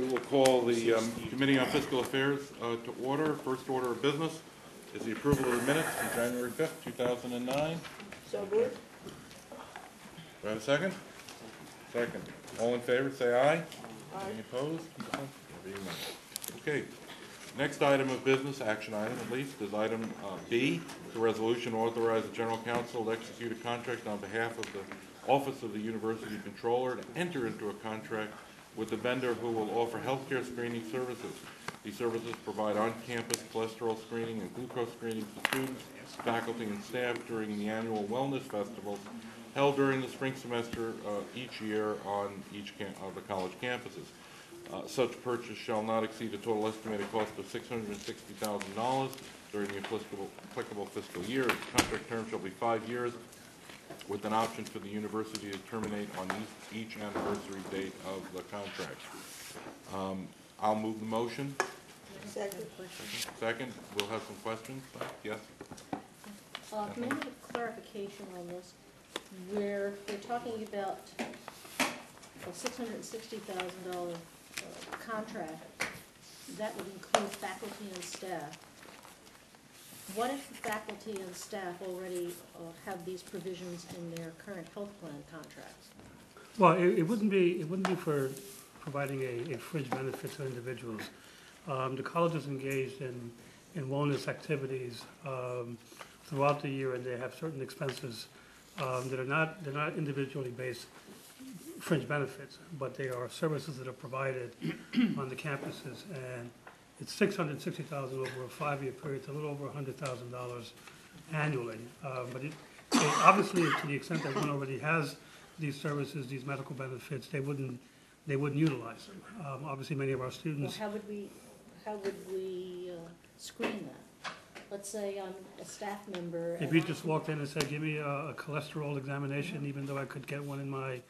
We will call the Committee on Fiscal Affairs to order. First order of business is the approval of the minutes from January 5th, 2009. So moved. Do I have a second? Second. All in favor, say aye. Aye. Any opposed? Okay. Next item of business, action item at least, is item B, the resolution authorize the General Counsel to execute a contract on behalf of the Office of the University Controller to enter into a contract with the vendor who will offer healthcare screening services. These services provide on-campus cholesterol screening and glucose screening for students, faculty, and staff during the annual wellness festivals held during the spring semester each year on each of the college campuses. Such purchase shall not exceed a total estimated cost of $660,000 during the applicable fiscal year. The contract term shall be 5 years, with an option for the university to terminate on each anniversary date of the contract. I'll move the motion. Second. Second. We'll have some questions. Yes? Can I have a clarification on this? Where they're talking about a $660,000 contract, that would include faculty and staff. What if the faculty and staff already have these provisions in their current health plan contracts? Well, it wouldn't be for providing a fringe benefit to individuals. The college is engaged in wellness activities throughout the year, and they have certain expenses that are not individually based fringe benefits, but they are services that are provided on the campuses, and it's $660,000 over a 5-year period. It's a little over $100,000 annually. But it obviously, to the extent that one already has these services, these medical benefits, they wouldn't utilize them. Obviously, many of our students. Well, how would we screen that? Let's say I'm a staff member. If you just walked in and said, "Give me a cholesterol examination," even though I could get one in my,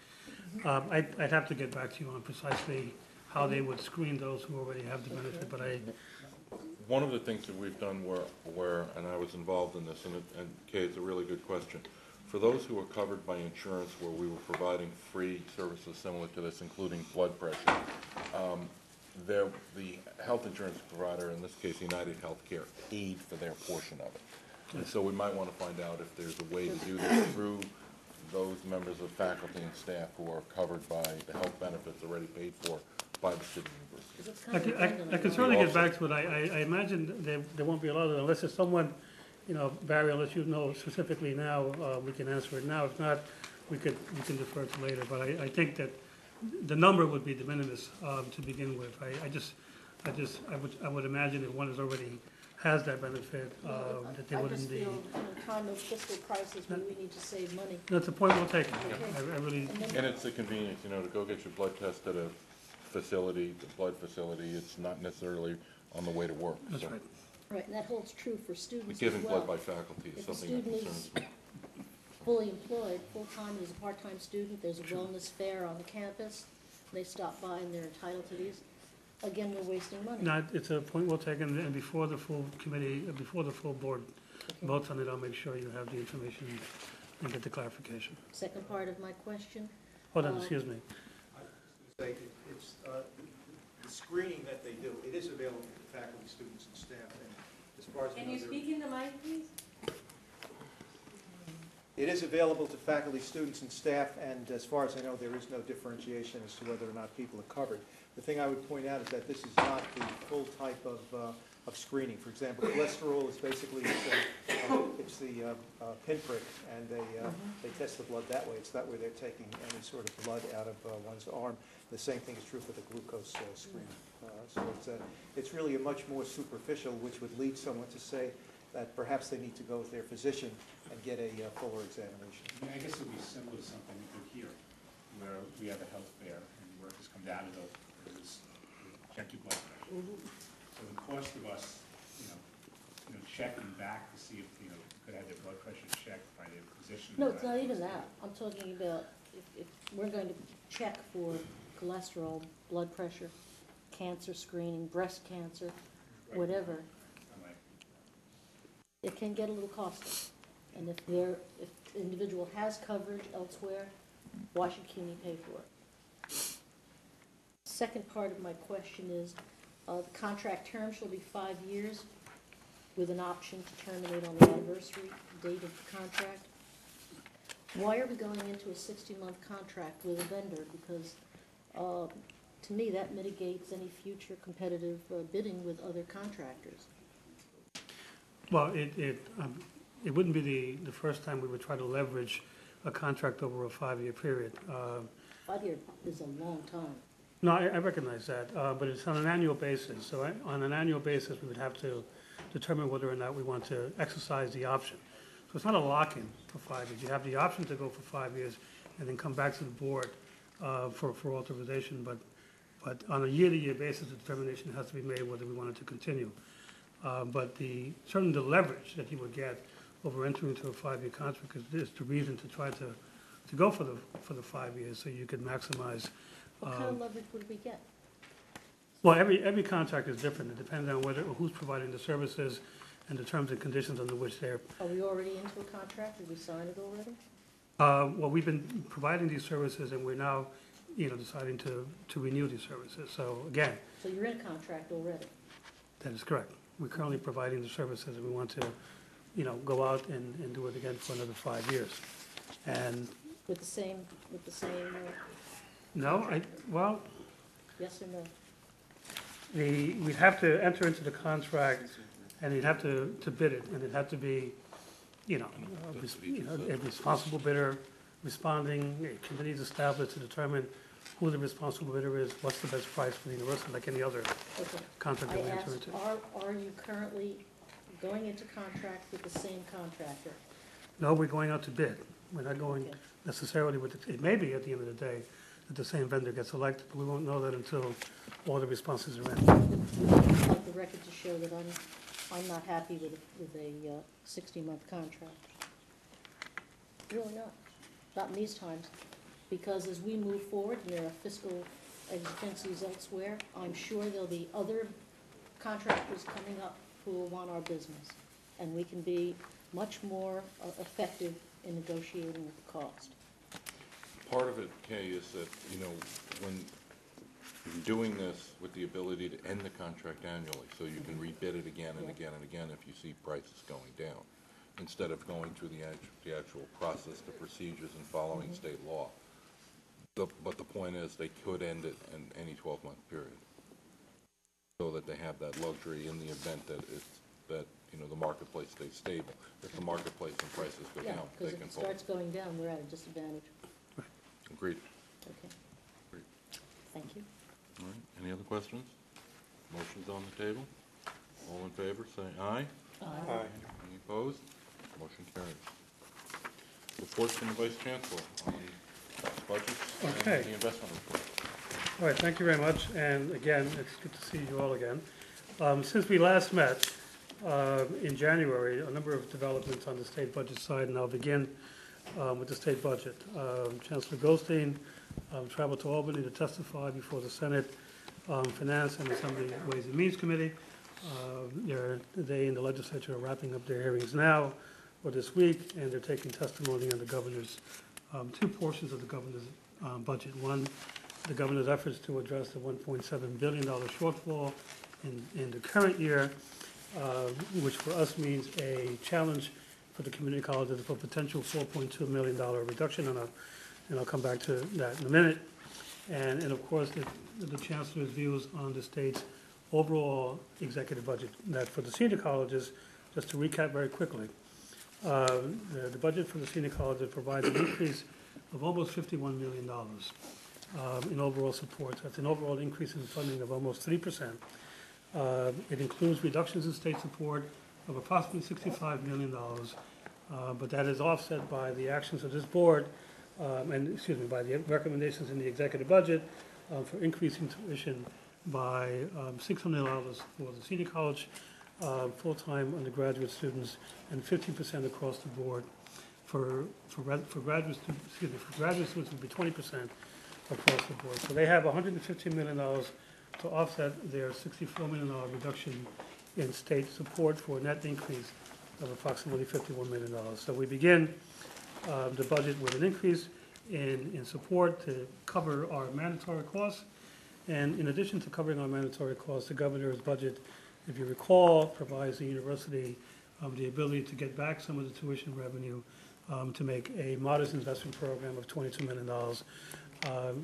I'd have to get back to you on precisely how they would screen those who already have the benefit. But One of the things that we've done where and I was involved in this, and Kay, it's a really good question. For those who are covered by insurance, where we were providing free services similar to this, including blood pressure, the health insurance provider, in this case United Healthcare, paid for their portion of it. And so we might want to find out if there's a way to do this through those members of faculty and staff who are covered by the health benefits already paid for by the city university. I could certainly get back to it. I imagine there won't be a lot of it unless there's someone, Barry, unless you know specifically now, we can answer it now. If not, we can defer to later. But I think that the number would be de minimis to begin with. I would imagine if one is already has that benefit, that they wouldn't be. I just feel in a time of fiscal crisis where we need to save money. That's a point well taken. Okay. I really. And it's the convenience, to go get your blood test at a facility, the blood facility. It's not necessarily on the way to work. That's right. Right, and that holds true for students as Giving well. blood by faculty is If a something that student concerns is me. fully employed, full-time, there's a part-time student, there's a wellness fair on the campus, they stop by and they're entitled to these. Again, we're wasting money. No, it's a point well taken, and before the full committee, before the full board votes on it, I'll make sure you have the information and get the clarification. Second part of my question. Hold on, excuse me. Say it's the screening that they do. It is available to faculty, students, and staff. And as far as Can you speak in the mic, please? it is available to faculty, students, and staff. And as far as I know, there is no differentiation as to whether or not people are covered. The thing I would point out is that this is not the full type of screening. For example, cholesterol is basically it's the pinprick, and they test the blood that way. It's not where they're taking any sort of blood out of one's arm. The same thing is true for the glucose screening. So it's really a much more superficial, which would lead someone to say that perhaps they need to go with their physician and get a fuller examination. I guess it would be similar to something we do here, where we have a health fair and workers come down to check your blood pressure. So the cost of us, checking back to see if could have their blood pressure checked by their physician. No, it's not even that. I'm talking about if we're going to check for cholesterol, blood pressure, cancer screening, breast cancer, whatever, it can get a little costly. And if the individual has coverage elsewhere, why should CUNY pay for it? second part of my question is, the contract term shall be 5 years with an option to terminate on the anniversary date of the contract. Why are we going into a 60-month contract with a vendor? Because to me, that mitigates any future competitive bidding with other contractors. Well, it wouldn't be the first time we would try to leverage a contract over a 5-year period. 5 years is a long time. No, I recognize that, but it's on an annual basis. So on an annual basis, we would have to determine whether or not we want to exercise the option. So it's not a lock-in for 5 years. You have the option to go for 5 years and then come back to the board for authorization, but on a year-to-year basis, the determination has to be made whether we want it to continue. But certainly the leverage that you would get over entering into a 5-year contract is the reason to try to go for the 5 years, so you could maximize. What kind of leverage would we get? Well, every contract is different. It depends on who's providing the services and the terms and conditions under which they're. Are we already into a contract? Did we sign it already? Well, we've been providing these services, and we're now, deciding to renew these services. So again, So you're in a contract already? that is correct. We're currently providing the services, and we want to, go out and do it again for another 5 years. And With the same, no, well, yes or no? we'd have to enter into the contract, and you'd have to bid it, and it'd have to be, a responsible bidder responding, a committee is established to determine who the responsible bidder is, what's the best price for the university, like any other Okay. contract I that we enter asked, into. are you currently going into contract with the same contractor? No, we're going out to bid. We're not going Okay. necessarily with, it may be at the end of the day that the same vendor gets selected, but we won't know that until all the responses are in. I'd like the record to show that I'm not happy with a 60-month contract. Really not in these times, because as we move forward, and there are fiscal exigencies elsewhere, I'm sure there'll be other contractors coming up who will want our business, and we can be much more effective in negotiating with the cost. Part of it, Kay, is that, when you're doing this with the ability to end the contract annually, so you can rebid it again and Yeah. again and again if you see prices going down, instead of going through the actual process, the procedures, and following state law. But the point is, they could end it in any 12-month period, so that they have that luxury in the event that the marketplace stays stable. If the marketplace and prices go Yeah, down, they because if can it pull. starts going down, we're at a disadvantage. Agreed. Okay. Great. Thank you. All right, any other questions? Motion's on the table. All in favor, say aye. Aye. Any opposed? Motion carries. Report from the Vice Chancellor on budgets Okay. and the investment report. All right, thank you very much, and again, it's good to see you all again. Since we last met in January, a number of developments on the state budget side, and I'll begin with the state budget. Chancellor Goldstein traveled to Albany to testify before the Senate Finance and Assembly Ways and Means Committee. They and the legislature are wrapping up their hearings now or this week, and they're taking testimony on the governor's, two portions of the governor's budget. One, the governor's efforts to address the $1.7 billion shortfall in the current year, which for us means a challenge for the community colleges for potential $4.2 million reduction, and I'll come back to that in a minute. And of course, the chancellor's views on the state's overall executive budget. That for the senior colleges, just to recap very quickly, the budget for the senior colleges provides an increase of almost $51 million in overall support. That's an overall increase in funding of almost 3%. It includes reductions in state support of approximately $65 million, but that is offset by the actions of this board, by the recommendations in the executive budget for increasing tuition by $600 for the senior college full-time undergraduate students, and 15% across the board. For graduate students, it would be 20% across the board. So they have $115 million to offset their $64 million reduction in state support for a net increase of approximately $51 million. So we begin the budget with an increase in support to cover our mandatory costs, And in addition to covering our mandatory costs, the governor's budget, if you recall, provides the university the ability to get back some of the tuition revenue to make a modest investment program of $22 million.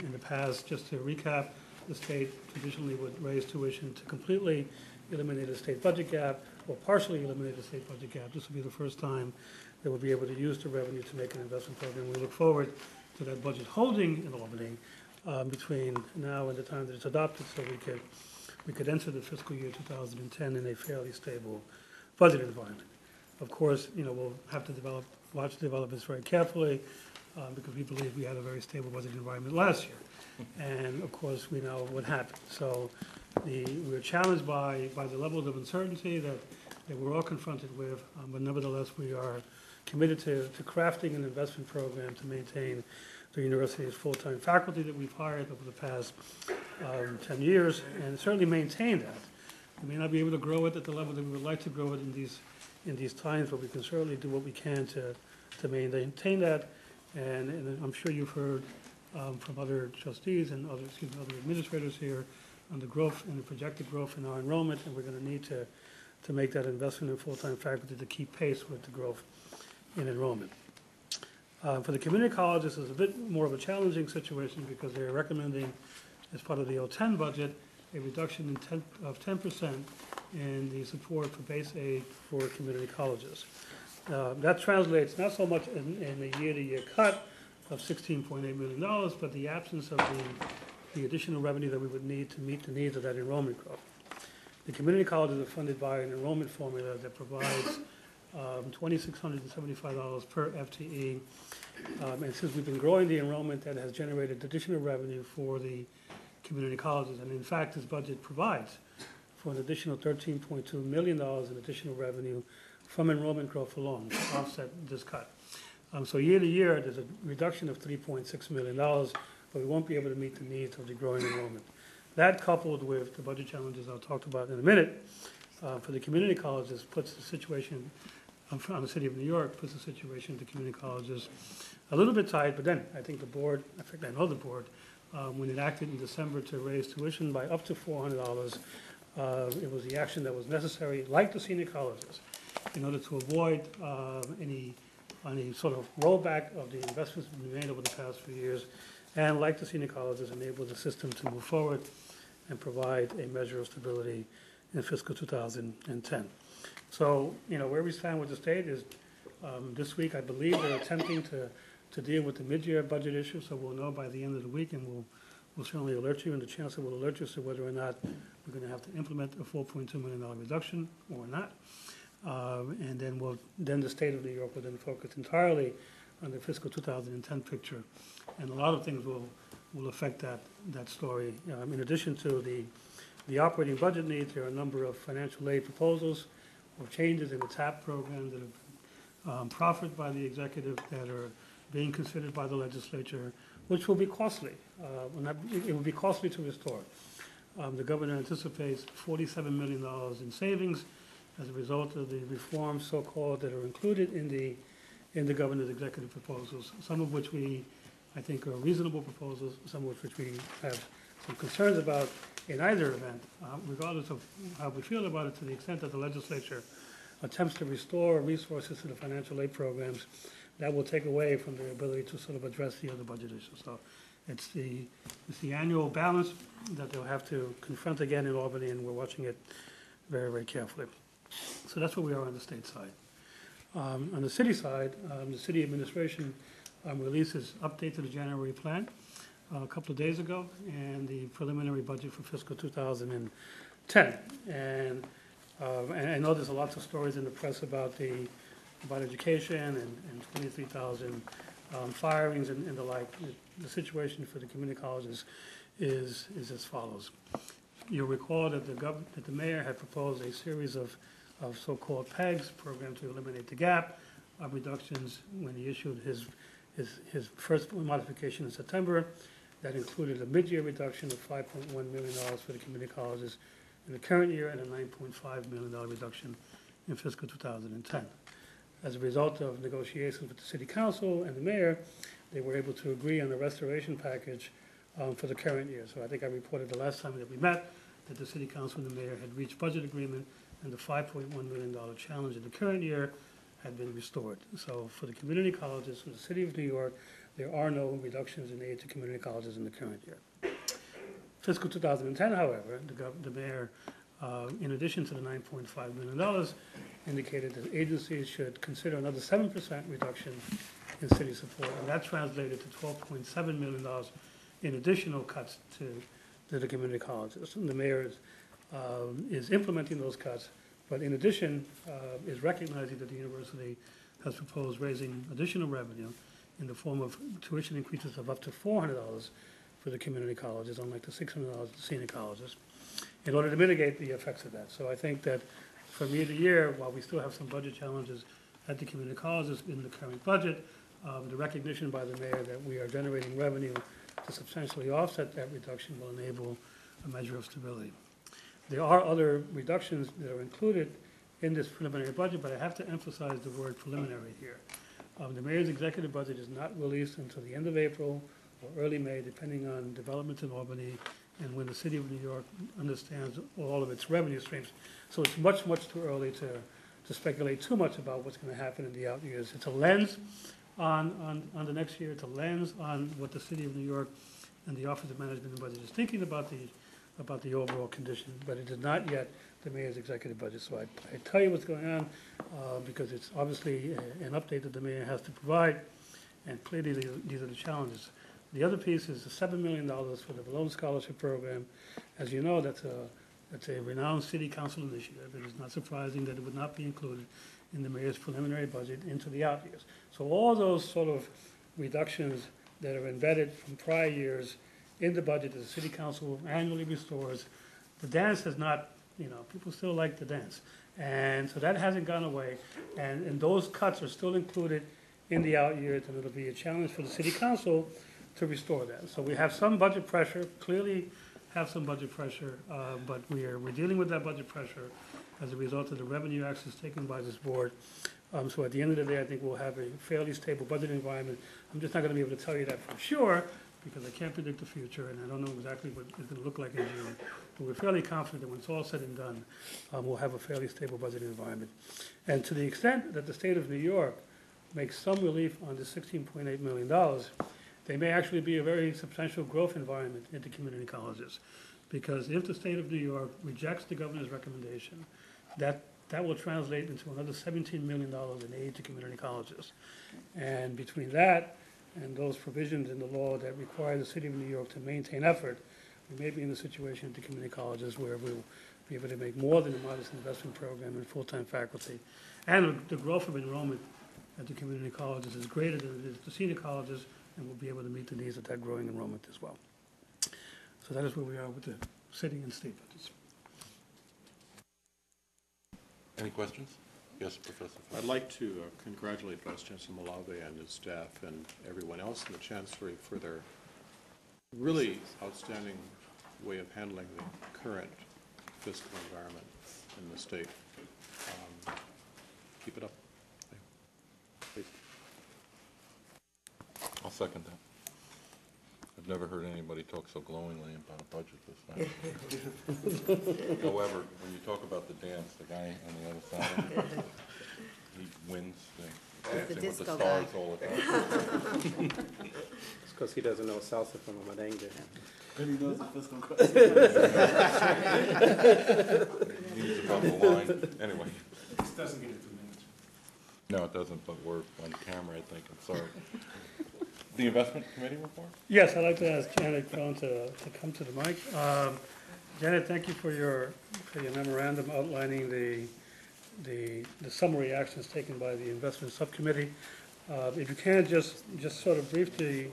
In the past, just to recap, the state traditionally would raise tuition to completely eliminate the state budget gap or partially eliminate the state budget gap. This will be the first time that we'll be able to use the revenue to make an investment program. We look forward to that budget holding in Albany between now and the time that it's adopted, so we could enter the fiscal year 2010 in a fairly stable budget environment. Of course, we'll have to watch developments very carefully because we believe we had a very stable budget environment last year. And of course, we know what happened. So we're challenged by the levels of uncertainty that we're all confronted with, but nevertheless, we are committed to crafting an investment program to maintain the university's full-time faculty that we've hired over the past 10 years, and certainly maintain that. We may not be able to grow it at the level that we would like to grow it in these times, but we can certainly do what we can to maintain that. And I'm sure you've heard from other trustees and other administrators here on the growth and the projected growth in our enrollment, and we're going to need to make that investment in full-time faculty to keep pace with the growth in enrollment. For the community colleges, it's a bit more of a challenging situation because they're recommending, as part of the 010 budget, a reduction of 10% in the support for base aid for community colleges. That translates not so much in a year-to-year cut of $16.8 million, but the absence of the additional revenue that we would need to meet the needs of that enrollment growth. The community colleges are funded by an enrollment formula that provides $2,675 per FTE. And since we've been growing the enrollment, that has generated additional revenue for the community colleges. And in fact, this budget provides for an additional $13.2 million in additional revenue from enrollment growth alone to offset this cut. So year to year, there's a reduction of $3.6 million, but we won't be able to meet the needs of the growing enrollment. That, coupled with the budget challenges I'll talk about in a minute, for the community colleges, puts the situation on the City of New York, puts the situation of the community colleges a little bit tight. But then I think the board, in fact I know the board, when it acted in December to raise tuition by up to $400, it was the action that was necessary, like the senior colleges, in order to avoid any sort of rollback of the investments we've made over the past few years, and like the senior colleges, enable the system to move forward and provide a measure of stability in fiscal 2010. So, where we stand with the state is this week, I believe they're attempting to deal with the mid-year budget issue, so we'll know by the end of the week, and we'll certainly alert you, and the chancellor will alert you as to whether or not we're going to have to implement a $4.2 million reduction or not. And then the state of New York will then focus entirely on the fiscal 2010 picture, and a lot of things will affect that story. In addition to the operating budget needs, there are a number of financial aid proposals or changes in the TAP program that have been proffered by the executive that are being considered by the legislature, which will be costly. It will be costly to restore. The governor anticipates $47 million in savings as a result of the reforms, so-called, that are included in the governor's executive proposals, some of which I think are reasonable proposals, some of which we have some concerns about. In either event, regardless of how we feel about it, to the extent that the legislature attempts to restore resources to the financial aid programs, that will take away from their ability to sort of address the other budget issues. So it's the annual balance that they'll have to confront again in Albany, and we're watching it very, very carefully. So that's where we are on the state side. On the city side, the city administration released its update to the January plan a couple of days ago, and the preliminary budget for fiscal 2010. And I know there's lots of stories in the press about education and 23,000 firings and the like. The situation for the community colleges is as follows. You'll recall that the mayor had proposed a series of so-called PEGs, program to eliminate the gap, reductions when he issued his first modification in September. That included a mid-year reduction of $5.1 million for the community colleges in the current year and a $9.5 million reduction in fiscal 2010. As a result of negotiations with the city council and the mayor, they were able to agree on a restoration package for the current year. So I think I reported the last time that we met that the city council and the mayor had reached budget agreement, and the $5.1 million challenge in the current year had been restored. So for the community colleges in the city of New York, there are no reductions in aid to community colleges in the current year. Fiscal 2010, however, the mayor, in addition to the $9.5 million, indicated that agencies should consider another 7% reduction in city support, and that translated to $12.7 million in additional cuts to the community colleges. And the mayor is implementing those cuts, but in addition is recognizing that the university has proposed raising additional revenue in the form of tuition increases of up to $400 for the community colleges, unlike the $600 for the senior colleges, in order to mitigate the effects of that. So I think that from year to year, while we still have some budget challenges at the community colleges in the current budget, the recognition by the mayor that we are generating revenue to substantially offset that reduction will enable a measure of stability. There are other reductions that are included in this preliminary budget, but I have to emphasize the word preliminary here. The mayor's executive budget is not released until the end of April or early May, depending on developments in Albany and when the city of New York understands all of its revenue streams. So it's much, much too early to speculate too much about what's going to happen in the out years. It's a lens on the next year. It's a lens on what the city of New York and the Office of Management and Budget is thinking about the overall condition, but it is not yet the mayor's executive budget. So I tell you what's going on because it's obviously an update that the mayor has to provide, and clearly these are the challenges. The other piece is the $7 million for the Loan Scholarship Program. As you know, that's a renowned city council initiative. It is not surprising that it would not be included in the mayor's preliminary budget into the out years. So all those sort of reductions that are embedded from prior years in the budget that the city council annually restores, the dance has not, people still like the dance. And so that hasn't gone away. And those cuts are still included in the out years, and it'll be a challenge for the city council to restore that. So we have some budget pressure, clearly have some budget pressure, but we're dealing with that budget pressure as a result of the revenue actions taken by this board. So at the end of the day, I think we'll have a fairly stable budget environment. I'm just not going to be able to tell you that for sure because I can't predict the future and I don't know exactly what it's going to look like in June. But we're fairly confident that when it's all said and done, we'll have a fairly stable budget environment. And to the extent that the state of New York makes some relief on the $16.8 million, they may actually be a very substantial growth environment into community colleges. Because if the state of New York rejects the governor's recommendation, that will translate into another $17 million in aid to community colleges. And between that and those provisions in the law that require the city of New York to maintain effort, we may be in a situation at the community colleges where we'll be able to make more than a modest investment program in full-time faculty. And the growth of enrollment at the community colleges is greater than it is at the senior colleges, and we'll be able to meet the needs of that growing enrollment as well. So that is where we are with the city and state budgets. Any questions? Yes, Professor. I'd like to congratulate Vice Chancellor Malave and his staff and everyone else in the Chancellery for their really outstanding way of handling the current fiscal environment in the state. Keep it up. Please. I'll second that. I've never heard anybody talk so glowingly about a budget this time. However, when you talk about the dance, the guy on the other side, he wins dancing with the disco stars guy. all the time. It's because he doesn't know salsa from a merengue. And he knows the fiscal question. He's above the line. Anyway. This doesn't get it 2 minutes. No, it doesn't, but we're on camera, I think. I'm sorry. The investment committee report? Yes, I'd like to ask Janet Crone to come to the mic. Janet, thank you for your memorandum outlining the summary actions taken by the investment subcommittee. If you can, just sort of brief the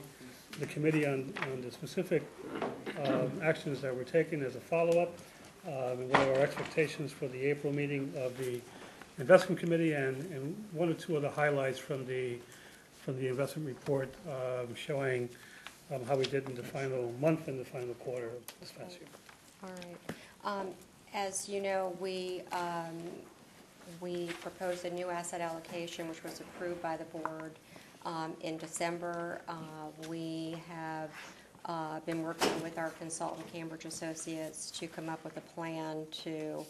committee on the specific actions that were taken as a follow-up, and what are our expectations for the April meeting of the investment committee, and one or two other highlights from the investment report showing how we did in the final month and the final quarter of this past year. All right. As you know, we proposed a new asset allocation, which was approved by the board in December. We have been working with our consultant, Cambridge Associates, to come up with a plan to,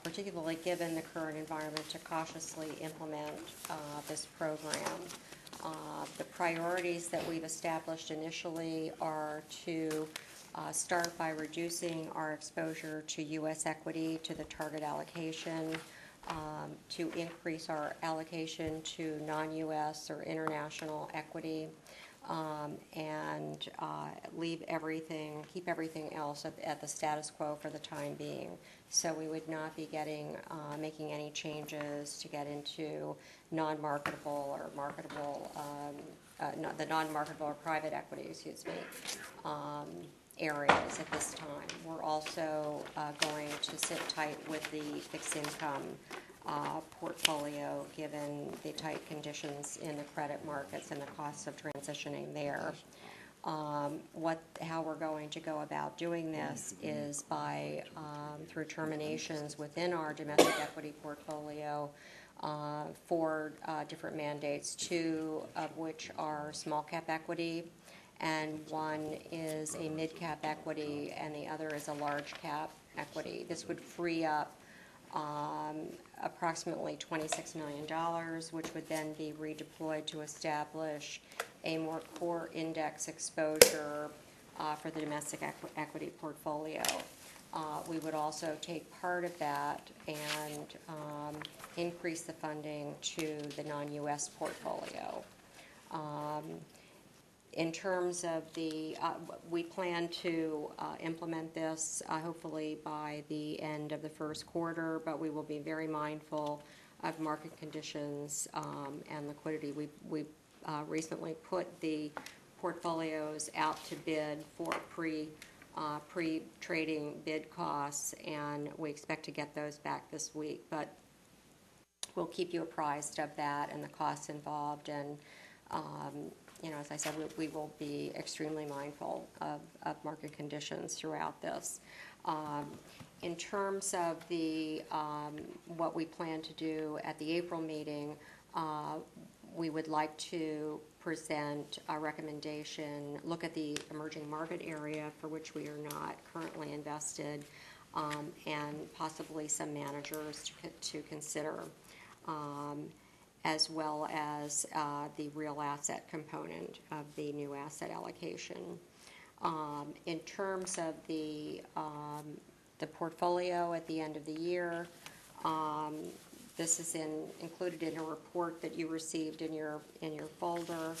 particularly given the current environment, to cautiously implement this program. The priorities that we've established initially are to start by reducing our exposure to U.S. equity to the target allocation, to increase our allocation to non-U.S. or international equity, and keep everything else at the status quo for the time being. So we would not be making any changes to get into non-marketable or marketable, the non-marketable or private equity, areas at this time. We're also going to sit tight with the fixed income portfolio, given the tight conditions in the credit markets and the costs of transitioning there. How we're going to go about doing this is by through terminations within our domestic equity portfolio, 4 different mandates, 2 of which are small cap equity, and 1 is a mid cap equity, and the other is a large cap equity. This would free up approximately $26 million, which would then be redeployed to establish a more core index exposure for the domestic equity portfolio. We would also take part of that and increase the funding to the non-U.S. portfolio. In terms of we plan to implement this hopefully by the end of the first quarter, but we will be very mindful of market conditions and liquidity. We recently put the portfolios out to bid for pre-trading bid costs, and we expect to get those back this week. But we'll keep you apprised of that and the costs involved, and as I said, we will be extremely mindful of market conditions throughout this. In terms of what we plan to do at the April meeting, we would like to present a recommendation, look at the emerging market area for which we are not currently invested, and possibly some managers to consider, as well as the real asset component of the new asset allocation. In terms of the portfolio at the end of the year, this is included in a report that you received in your folder.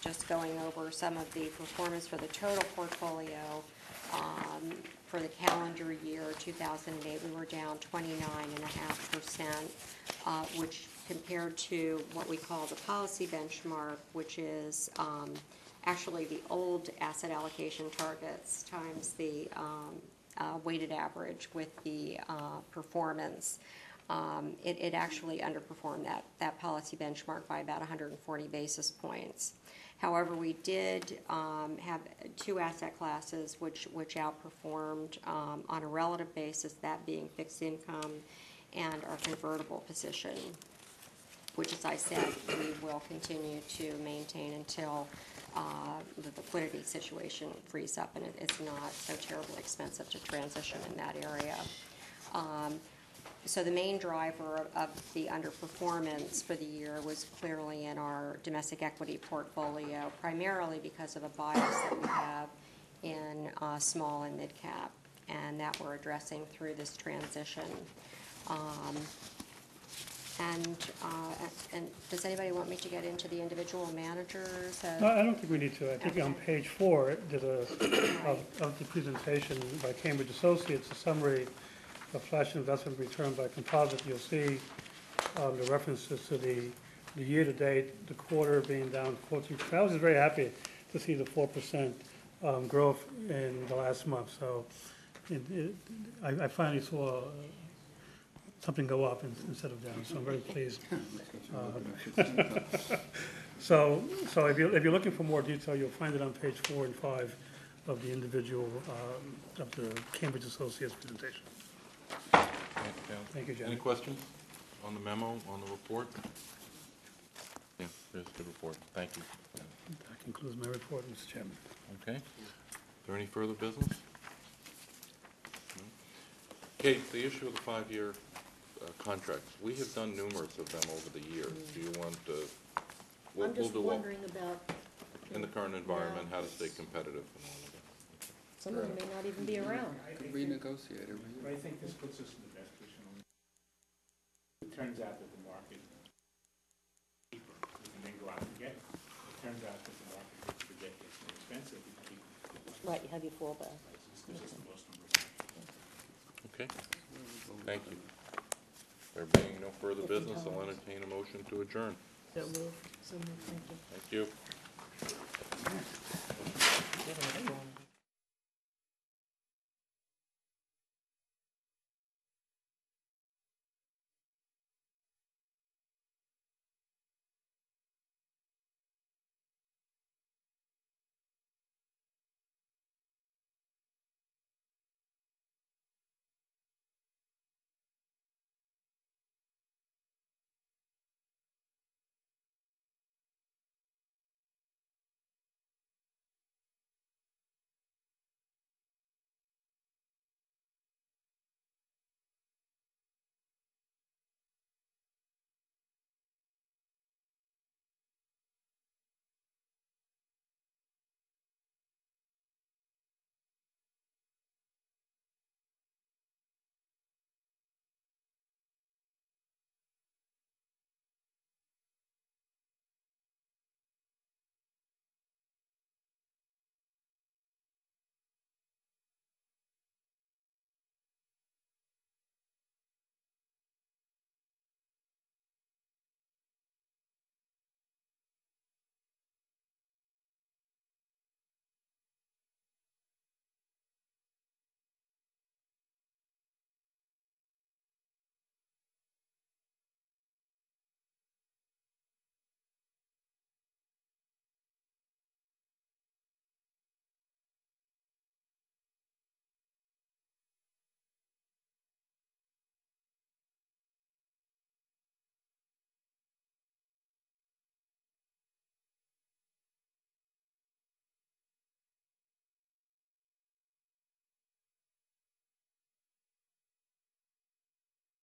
Just going over some of the performance for the total portfolio. For the calendar year 2008, we were down 29.5%, which compared to what we call the policy benchmark, which is actually the old asset allocation targets times the weighted average with the performance. It actually underperformed that policy benchmark by about 140 basis points. However, we did have 2 asset classes which outperformed on a relative basis, that being fixed income and our convertible position, which, as I said, we will continue to maintain until the liquidity situation frees up and it's not so terribly expensive to transition in that area. So the main driver of the underperformance for the year was clearly in our domestic equity portfolio, primarily because of a bias that we have in small and mid cap, and that we're addressing through this transition. And does anybody want me to get into the individual managers? No, I don't think we need to. I think on page 4 of the presentation by Cambridge Associates, a summary of flash investment return by composite. You'll see the references to the year-to-date, the quarter being down 14%. I was just very happy to see the 4% growth in the last month. So I finally saw something go up instead of down, so I'm very pleased. So if you're looking for more detail, you'll find it on page 4 and 5 of the individual of the Cambridge Associates presentation. Thank you, Jenny. Any questions on the memo, on the report? Yeah, there's the report. Thank you. That concludes my report, Mr. Chairman. Okay. Is there any further business? No? Kate, the issue of the 5-year contracts, we have done numerous of them over the years. Do you want to, we'll I'm just do all, wondering about, in the current environment, how to stay competitive and all of that. some of them may not even be around. Renegotiate every But I think this puts us in the best position. It turns out that the market is cheaper, we can then go out and get it. It turns out that the market gets more expensive, we can keep it. Right, you have your fallback. This gives us the most number of. Okay, thank you. There being no further business, I'll entertain a motion to adjourn. So moved, thank you. Thank you.